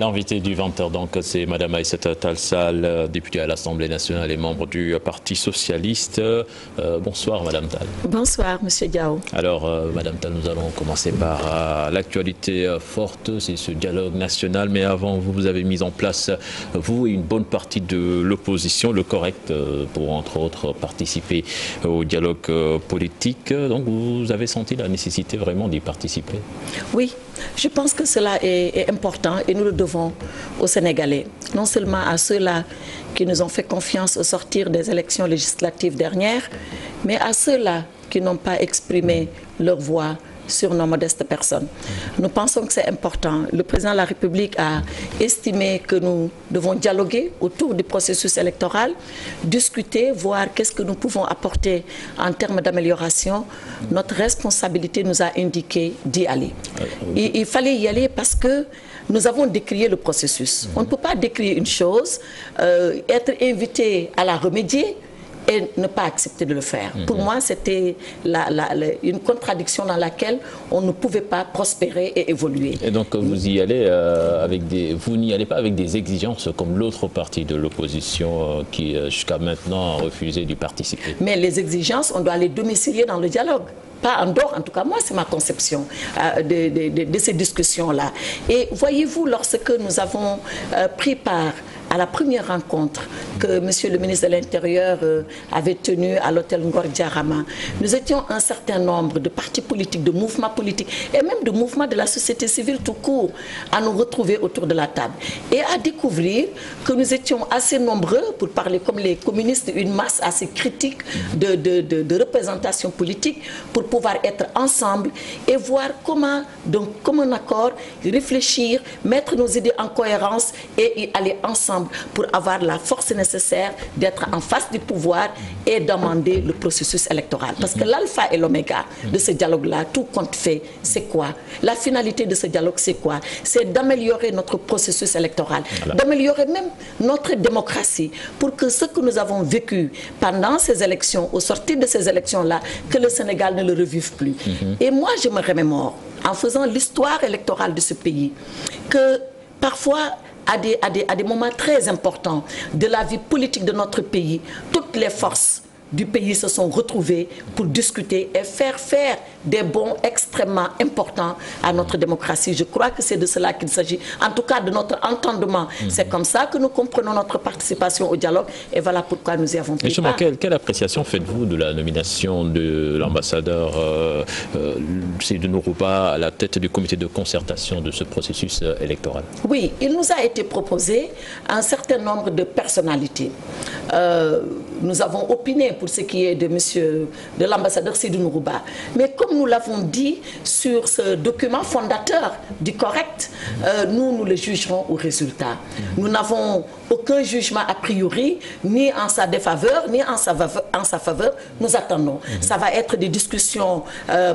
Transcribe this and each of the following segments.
L'invité du 20h, donc, c'est Mme Aïssata Tall Sall, députée à l'Assemblée nationale et membre du Parti socialiste. Bonsoir, Mme Tall. Bonsoir, M. Diao. Alors, Mme Tall, nous allons commencer par l'actualité forte, c'est ce dialogue national. Mais avant, vous avez mis en place, vous et une bonne partie de l'opposition, le correct, pour, entre autres, participer au dialogue politique. Donc, vous avez senti la nécessité vraiment d'y participer? Oui, je pense que cela est important et nous le devons aux Sénégalais. Non seulement à ceux-là qui nous ont fait confiance au sortir des élections législatives dernières, mais à ceux-là qui n'ont pas exprimé leur voix sur nos modestes personnes. Nous pensons que c'est important. Le président de la République a estimé que nous devons dialoguer autour du processus électoral, discuter, voir qu'est-ce que nous pouvons apporter en termes d'amélioration. Notre responsabilité nous a indiqué d'y aller. Il fallait y aller parce que nous avons décrié le processus. On ne peut pas décrire une chose, être invité à la remédier, et ne pas accepter de le faire. Pour moi, c'était une contradiction dans laquelle on ne pouvait pas prospérer et évoluer. Et donc, vous y allez vous n'y allez pas avec des exigences comme l'autre parti de l'opposition qui, jusqu'à maintenant, a refusé d'y participer. Mais les exigences, on doit les domicilier dans le dialogue. Pas en dehors, en tout cas, moi, c'est ma conception de ces discussions-là. Et voyez-vous, lorsque nous avons pris part à la première rencontre que Monsieur le ministre de l'Intérieur avait tenue à l'hôtel Ngor Diarama, nous étions un certain nombre de partis politiques, de mouvements politiques et même de mouvements de la société civile tout court à nous retrouver autour de la table et à découvrir que nous étions assez nombreux, pour parler comme les communistes, une masse assez critique de représentation politique pour pouvoir être ensemble et voir comment, donc, comme un accord, réfléchir, mettre nos idées en cohérence et y aller ensemble pour avoir la force nécessaire d'être en face du pouvoir et d'amender le processus électoral. Parce que l'alpha et l'oméga de ce dialogue-là, tout compte fait, c'est quoi? La finalité de ce dialogue, c'est quoi? C'est d'améliorer notre processus électoral, d'améliorer même notre démocratie pour que ce que nous avons vécu pendant ces élections, au sortir de ces élections-là, que le Sénégal ne le revive plus. Et moi, je me remémore, en faisant l'histoire électorale de ce pays, que parfois, à des moments très importants de la vie politique de notre pays, toutes les forces du pays se sont retrouvées pour discuter et faire des bons extrêmement importants à notre démocratie. Je crois que c'est de cela qu'il s'agit, en tout cas de notre entendement. C'est comme ça que nous comprenons notre participation au dialogue et voilà pourquoi nous y avons pris part. Quelle appréciation faites-vous de la nomination de l'ambassadeur Seydou Nourouba à la tête du comité de concertation de ce processus électoral? Oui, il nous a été proposé un certain nombre de personnalités. Nous avons opiné pour ce qui est de l'ambassadeur Seydou Nourouba. Mais comme nous l'avons dit sur ce document fondateur du correct, nous le jugerons au résultat. Nous n'avons aucun jugement a priori, ni en sa défaveur, ni en sa faveur. Nous attendons. Ça va être des discussions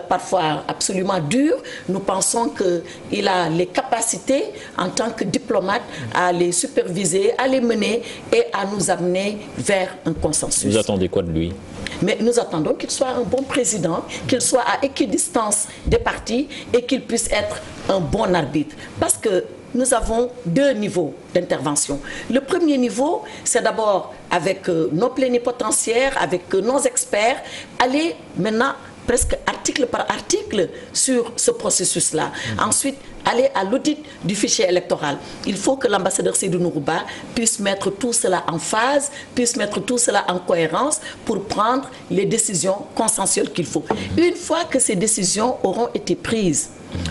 parfois absolument dures. Nous pensons qu'il a les capacités en tant que diplomate à les superviser, à les mener et à nous amener vers un consensus. Vous attendez quoi de lui? Mais nous attendons qu'il soit un bon président, qu'il soit à équidistance des partis et qu'il puisse être un bon arbitre. Parce que nous avons deux niveaux d'intervention. Le premier niveau, c'est d'abord avec nos plénipotentiaires, avec nos experts, aller maintenant presque article par article sur ce processus-là. Ensuite, aller à l'audit du fichier électoral. Il faut que l'ambassadeur Seydou Nourouba puisse mettre tout cela en phase, puisse mettre tout cela en cohérence pour prendre les décisions consensuelles qu'il faut. Une fois que ces décisions auront été prises,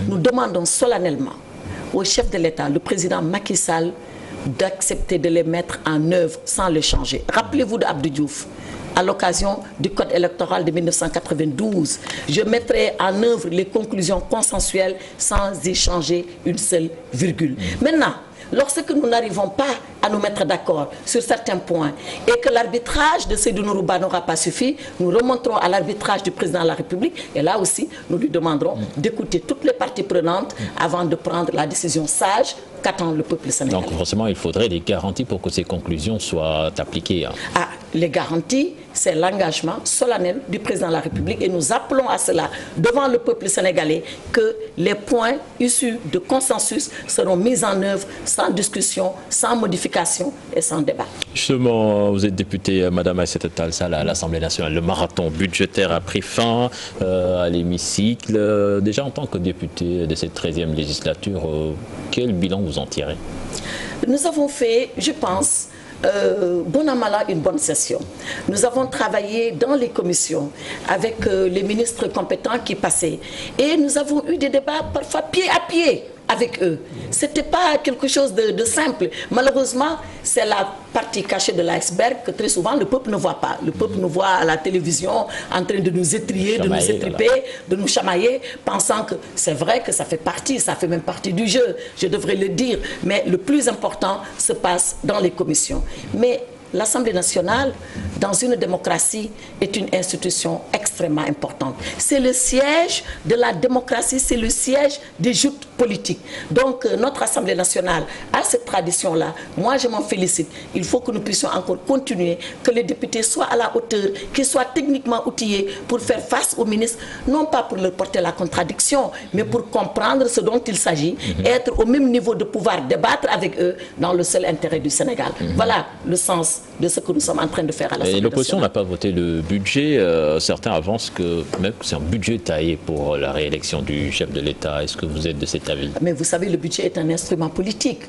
nous demandons solennellement au chef de l'État, le président Macky Sall, d'accepter de les mettre en œuvre sans les changer. Rappelez-vous d'Abdou Diouf. À l'occasion du code électoral de 1992, je mettrai en œuvre les conclusions consensuelles sans y changer une seule virgule. Maintenant, lorsque nous n'arrivons pas à nous mettre d'accord sur certains points et que l'arbitrage de Seydou Nourouba n'aura pas suffi, nous remonterons à l'arbitrage du président de la République et là aussi, nous lui demanderons d'écouter toutes les parties prenantes avant de prendre la décision sage qu'attend le peuple sénégalais. Donc forcément, il faudrait des garanties pour que ces conclusions soient appliquées. Ah, les garanties, c'est l'engagement solennel du président de la République et nous appelons à cela devant le peuple sénégalais que les points issus de consensus seront mis en œuvre sans discussion, sans modification et sans débat. Justement, vous êtes députée, Madame Aïssata Tall Sall, à l'Assemblée nationale. Le marathon budgétaire a pris fin à l'hémicycle. Déjà, en tant que députée de cette 13e législature, quel bilan vous en tirez? Nous avons fait, je pense, bon an mal an, une bonne session. Nous avons travaillé dans les commissions avec les ministres compétents qui passaient et nous avons eu des débats parfois pied à pied avec eux. Ce n'était pas quelque chose de simple. Malheureusement, c'est la partie cachée de l'iceberg que très souvent le peuple ne voit pas. Le peuple nous voit à la télévision en train de nous étrier, de nous étriper, voilà, de nous chamailler, pensant que c'est vrai que ça fait partie, ça fait même partie du jeu, je devrais le dire. Mais le plus important se passe dans les commissions. Mais l'Assemblée nationale, dans une démocratie, est une institution extrêmement importante. C'est le siège de la démocratie, c'est le siège des joutes politiques. Donc, notre Assemblée nationale a cette tradition-là. Moi, je m'en félicite. Il faut que nous puissions encore continuer, que les députés soient à la hauteur, qu'ils soient techniquement outillés pour faire face aux ministres, non pas pour leur porter la contradiction, mais pour comprendre ce dont il s'agit, être au même niveau de pouvoir débattre avec eux dans le seul intérêt du Sénégal. Voilà le sens de ce que nous sommes en train de faire à l'Assemblée nationale. L'opposition n'a pas voté le budget. Certains avancent que même c'est un budget taillé pour la réélection du chef de l'État. Est-ce que vous êtes de cet avis? Mais vous savez, le budget est un instrument politique.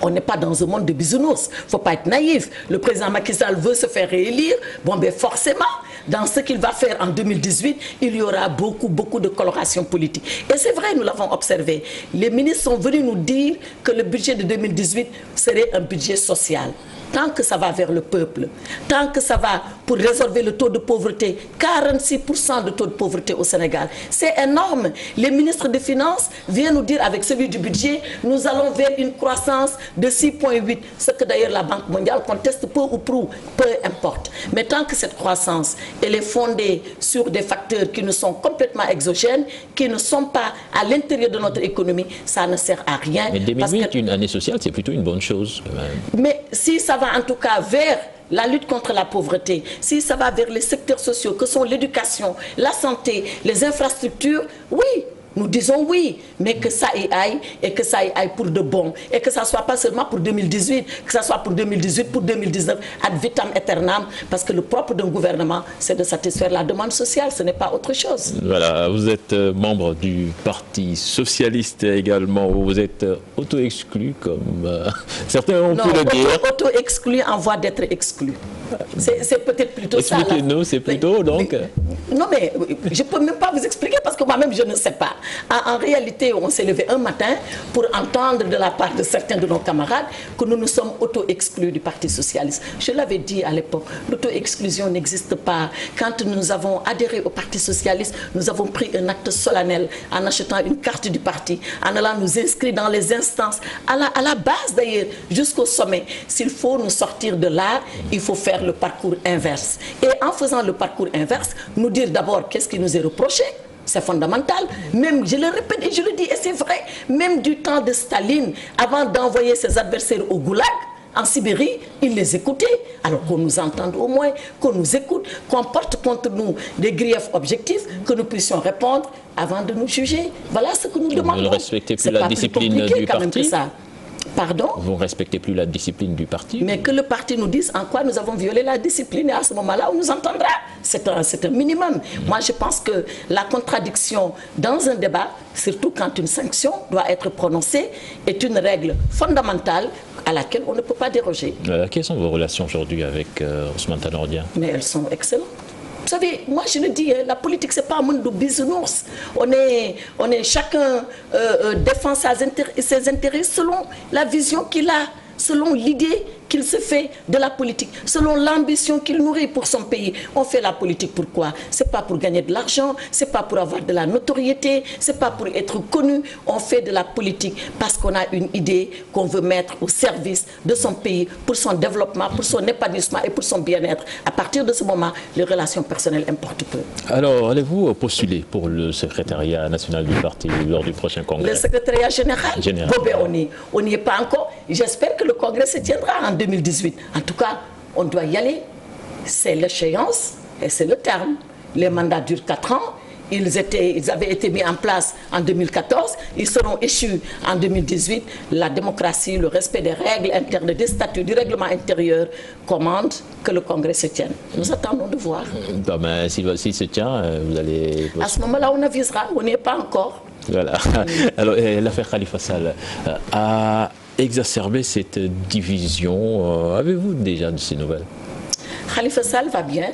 On n'est pas dans un monde de bisounours. Il ne faut pas être naïf. Le président Macky Sall veut se faire réélire. Bon, ben forcément, dans ce qu'il va faire en 2018, il y aura beaucoup de coloration politique. Et c'est vrai, nous l'avons observé. Les ministres sont venus nous dire que le budget de 2018 serait un budget social. Tant que ça va vers le peuple, tant que ça va pour résorber le taux de pauvreté, 46% de taux de pauvreté au Sénégal, c'est énorme. Les ministres des Finances viennent nous dire avec celui du budget, nous allons vers une croissance de 6,8, ce que d'ailleurs la Banque mondiale conteste peu ou prou, peu importe. Mais tant que cette croissance, elle est fondée sur des facteurs qui ne sont complètement exogènes, qui ne sont pas à l'intérieur de notre économie, ça ne sert à rien. Mais 2008, une année sociale, c'est plutôt une bonne chose. Mais si ça va en tout cas vers la lutte contre la pauvreté, si ça va vers les secteurs sociaux que sont l'éducation, la santé, les infrastructures, oui, nous disons oui, mais que ça y aille et que ça y aille pour de bon et que ça ne soit pas seulement pour 2018, que ça soit pour 2018, pour 2019, ad vitam aeternam, parce que le propre d'un gouvernement, c'est de satisfaire la demande sociale, ce n'est pas autre chose. Voilà, vous êtes membre du Parti socialiste également, vous êtes auto-exclu comme certains ont pu le dire. Auto-exclu en voie d'être exclu. C'est peut-être plutôt ça. Expliquez-nous, c'est plutôt donc... non mais je ne peux même pas vous expliquer parce que moi-même je ne sais pas. En réalité, on s'est levé un matin pour entendre de la part de certains de nos camarades que nous nous sommes auto-exclus du Parti socialiste. Je l'avais dit à l'époque, l'auto-exclusion n'existe pas. Quand nous avons adhéré au Parti socialiste, nous avons pris un acte solennel en achetant une carte du parti, en allant nous inscrire dans les instances, à la base d'ailleurs, jusqu'au sommet. S'il faut nous sortir de là, il faut faire le parcours inverse. Et en faisant le parcours inverse, nous dire d'abord qu'est-ce qui nous est reproché. C'est fondamental. Même, je le répète et je le dis, et c'est vrai, même du temps de Staline, avant d'envoyer ses adversaires au goulag, en Sibérie, il les écoutait. Alors qu'on nous entende au moins, qu'on nous écoute, qu'on porte contre nous des griefs objectifs, que nous puissions répondre avant de nous juger. Voilà ce que nous demandons. Vous ne respectez plus la discipline du parti? Pardon? Vous ne respectez plus la discipline du parti? Mais que le parti nous dise en quoi nous avons violé la discipline et à ce moment-là, on nous entendra. C'est un minimum. Moi, je pense que la contradiction dans un débat, surtout quand une sanction doit être prononcée, est une règle fondamentale à laquelle on ne peut pas déroger. Quelles sont vos relations aujourd'hui avec Ousmane Tanor Dieng? Mais elles sont excellentes. Vous savez, moi je le dis, la politique c'est pas un monde de bisounours. On est chacun défend ses intérêts selon la vision qu'il a, selon l'idée qu'il se fait de la politique, selon l'ambition qu'il nourrit pour son pays. On fait la politique pourquoi? C'est pas pour gagner de l'argent, c'est pas pour avoir de la notoriété, c'est pas pour être connu. On fait de la politique parce qu'on a une idée qu'on veut mettre au service de son pays, pour son développement, pour son épanouissement et pour son bien-être. À partir de ce moment, les relations personnelles importent peu. Alors, allez-vous postuler pour le secrétariat national du parti lors du prochain congrès? Le secrétariat général? Bon, ben, on n'y est pas encore. J'espère que le congrès se tiendra en 2018. En tout cas, on doit y aller. C'est l'échéance et c'est le terme. Les mandats durent 4 ans ils avaient été mis en place en 2014, ils seront échus en 2018. La démocratie, le respect des règles internes, des statuts, du règlement intérieur commande que le Congrès se tienne. Nous attendons de voir. Bah ben, s'il se tient, vous allez... À ce moment-là, on avisera, on n'y est pas encore. Voilà. Alors, l'affaire Khalifa Sall a exacerbé cette division. Avez-vous déjà de ces nouvelles? Khalifa Sall va bien.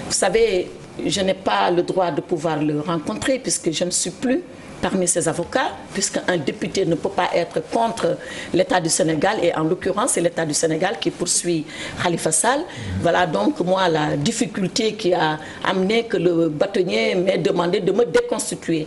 Vous savez, je n'ai pas le droit de pouvoir le rencontrer puisque je ne suis plus parmi ses avocats, puisqu'un député ne peut pas être contre l'État du Sénégal, et en l'occurrence, c'est l'État du Sénégal qui poursuit Khalifa Sall. Voilà donc moi la difficulté qui a amené que le bâtonnier m'ait demandé de me déconstituer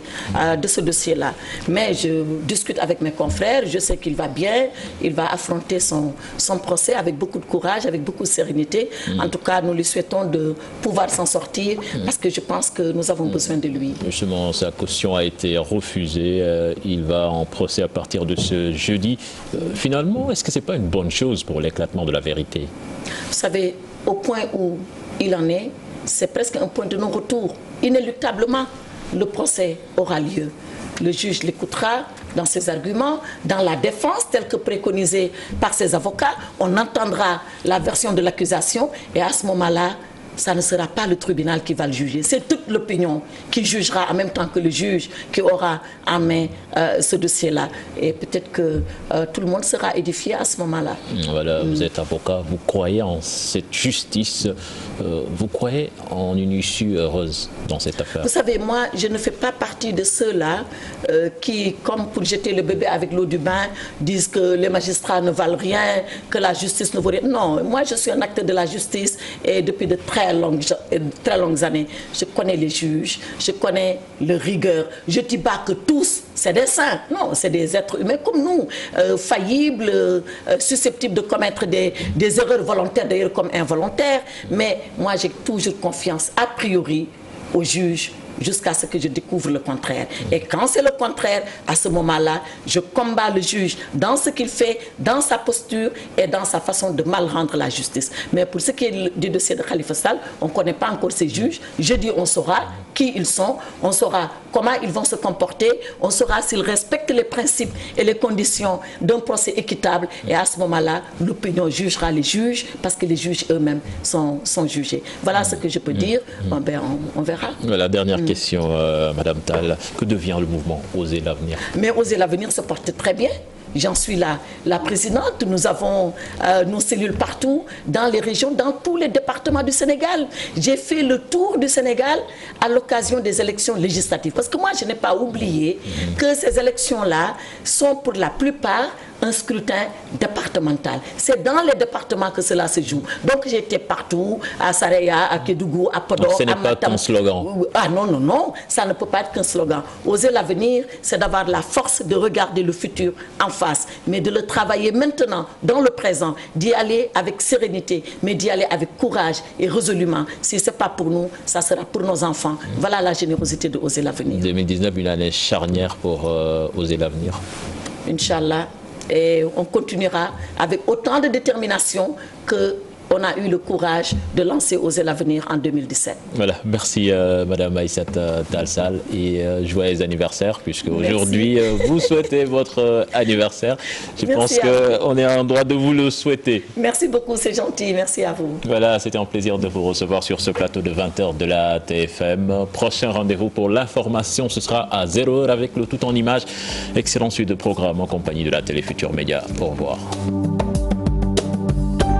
de ce dossier-là. Mais je discute avec mes confrères, je sais qu'il va bien, il va affronter son procès avec beaucoup de courage, avec beaucoup de sérénité. En tout cas, nous lui souhaitons de pouvoir s'en sortir parce que je pense que nous avons besoin de lui. Justement, sa caution a été refusé. Il va en procès à partir de ce jeudi. Finalement, est-ce que ce n'est pas une bonne chose pour l'éclatement de la vérité? Vous savez, au point où il en est, c'est presque un point de non-retour. Inéluctablement, le procès aura lieu. Le juge l'écoutera dans ses arguments, dans la défense telle que préconisée par ses avocats. On entendra la version de l'accusation et à ce moment-là, ça ne sera pas le tribunal qui va le juger. C'est toute l'opinion qui jugera en même temps que le juge qui aura en main ce dossier-là. Et peut-être que tout le monde sera édifié à ce moment-là. Voilà, vous êtes avocat, vous croyez en cette justice, vous croyez en une issue heureuse dans cette affaire? Vous savez, moi, je ne fais pas partie de ceux-là qui, comme pour jeter le bébé avec l'eau du bain, disent que les magistrats ne valent rien, que la justice ne vaut rien. Non, moi, je suis un acteur de la justice et depuis de très longues années, je connais les juges, je connais le rigueur. Je ne dis pas que tous, c'est des saints. Non, c'est des êtres humains comme nous, faillibles, susceptibles de commettre des erreurs volontaires, d'ailleurs comme involontaires. Mais moi, j'ai toujours confiance, a priori, aux juges, jusqu'à ce que je découvre le contraire. Et quand c'est le contraire, à ce moment-là, je combats le juge dans ce qu'il fait, dans sa posture et dans sa façon de mal rendre la justice. Mais pour ce qui est du dossier de Khalifa Sall, on ne connaît pas encore ces juges. Jeudi, on saura qui ils sont, on saura comment ils vont se comporter, on saura s'ils respectent les principes et les conditions d'un procès équitable. Et à ce moment-là, l'opinion jugera les juges parce que les juges eux-mêmes sont jugés. Voilà ce que je peux dire. Bon, ben, on verra. La dernière question, Madame Tall, que devient le mouvement Oser l'avenir? Mais Oser l'avenir se porte très bien. J'en suis la présidente. Nous avons nos cellules partout, dans les régions, dans tous les départements du Sénégal. J'ai fait le tour du Sénégal à l'occasion des élections législatives. Parce que moi, je n'ai pas oublié que ces élections-là sont pour la plupart un scrutin départemental. C'est dans les départements que cela se joue. Donc j'étais partout, à Saraya, à Kédougou, à Podor, ce n'est pas ton slogan. Ah non, non, non, ça ne peut pas être qu'un slogan. Oser l'avenir, c'est d'avoir la force de regarder le futur en face, mais de le travailler maintenant, dans le présent, d'y aller avec sérénité, mais d'y aller avec courage et résolument. Si ce n'est pas pour nous, ça sera pour nos enfants. Voilà la générosité de Oser l'avenir. 2019, une année charnière pour Oser l'avenir. Inch'Allah. Et on continuera avec autant de détermination qu'on a eu le courage de lancer Oser l'avenir en 2017. Voilà, merci Madame Aïssata Tall Sall et joyeux anniversaire, puisque aujourd'hui vous souhaitez votre anniversaire. Je pense qu'on est en droit de vous le souhaiter. Merci beaucoup, c'est gentil, merci à vous. Voilà, c'était un plaisir de vous recevoir sur ce plateau de 20h de la TFM. Prochain rendez-vous pour l'information, ce sera à 0h avec le tout en images. Excellente suite de programme en compagnie de la Télé Futurs Médias. Au revoir.